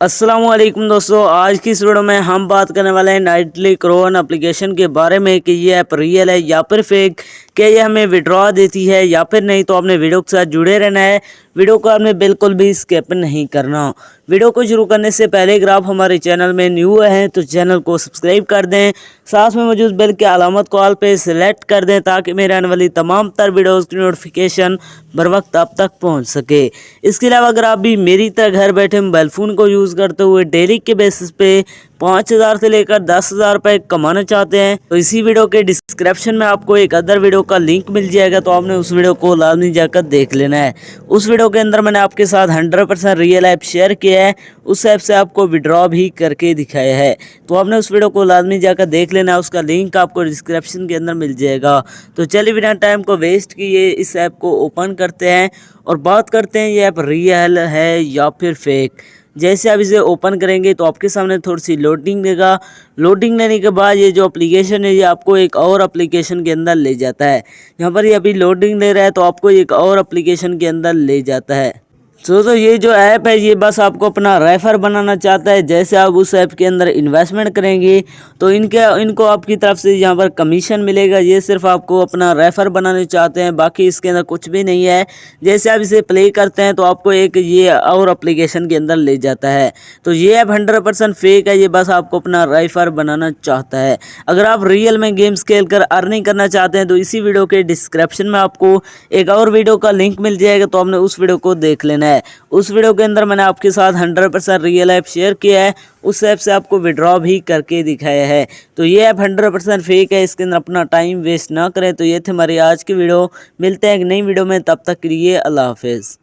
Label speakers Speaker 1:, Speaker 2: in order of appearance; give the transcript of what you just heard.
Speaker 1: अस्सलामुअलैकुम दोस्तों, आज की इस वीडियो में हम बात करने वाले हैं नाइटली क्रोन एप्लीकेशन के बारे में कि ये ऐप रियल है या फिर फेक, क्या ये हमें विड्रॉ देती है या फिर नहीं। तो आपने वीडियो के साथ जुड़े रहना है, वीडियो को आपने बिल्कुल भी स्किप नहीं करना। वीडियो को शुरू करने से पहले अगर आप हमारे चैनल में न्यू हैं तो चैनल को सब्सक्राइब कर दें, साथ में मौजूद बेल की अलामत को ऑल पे सेलेक्ट कर दें ताकि मेरे आने वाली तमाम तर वीडियोज़ की नोटिफिकेशन बर वक्त आप तक पहुँच सके। इसके अलावा अगर आप भी मेरी तरह घर बैठे मोबाइल फ़ोन को यूज़ करते हुए डेली के बेसिस पे 5,000 से लेकर 10,000 रुपये कमाना चाहते हैं तो इसी वीडियो के डिस्क्रिप्शन में आपको एक अदर वीडियो का लिंक मिल जाएगा, तो आपने उस वीडियो को लाजमी जाकर देख लेना है। उस वीडियो के अंदर मैंने आपके साथ 100% रियल ऐप शेयर किया है, उस ऐप से आपको विड्रॉ भी करके दिखाया है, तो आपने उस वीडियो को लाजमी जाकर देख लेना है। उसका लिंक आपको डिस्क्रिप्शन के अंदर मिल जाएगा। तो चलिए बिना टाइम को वेस्ट किए इस ऐप को ओपन करते हैं और बात करते हैं ये ऐप रियल है या फिर फेक। जैसे आप इसे ओपन करेंगे तो आपके सामने थोड़ी सी लोडिंग देगा। लोडिंग लेने के बाद ये जो एप्लीकेशन है ये आपको एक और एप्लीकेशन के अंदर ले जाता है। यहाँ पर ये अभी लोडिंग ले रहा है तो आपको एक और एप्लीकेशन के अंदर ले जाता है। तो ये जो ऐप है ये बस आपको अपना रेफर बनाना चाहता है। जैसे आप उस ऐप के अंदर इन्वेस्टमेंट करेंगे तो इनको आपकी तरफ से यहाँ पर कमीशन मिलेगा। ये सिर्फ आपको अपना रेफर बनाने चाहते हैं, बाकी इसके अंदर कुछ भी नहीं है। जैसे आप इसे प्ले करते हैं तो आपको एक ये और एप्लीकेशन के अंदर ले जाता है। तो ये ऐप 100% फेक है, ये बस आपको अपना रेफर बनाना चाहता है। अगर आप रियल में गेम्स खेल कर अर्निंग करना चाहते हैं तो इसी वीडियो के डिस्क्रिप्शन में आपको एक और वीडियो का लिंक मिल जाएगा, तो आपने उस वीडियो को देख लेना है। उस वीडियो के अंदर मैंने आपके साथ 100% रियल ऐप शेयर किया है, उस ऐप से आपको विड्रॉ भी करके दिखाया है। तो ये ऐप 100% फेक है, इसके अंदर अपना टाइम वेस्ट ना करें। तो ये थे हमारी आज की वीडियो, मिलते हैं एक नई वीडियो में, तब तक के लिए अल्लाह हाफिज़।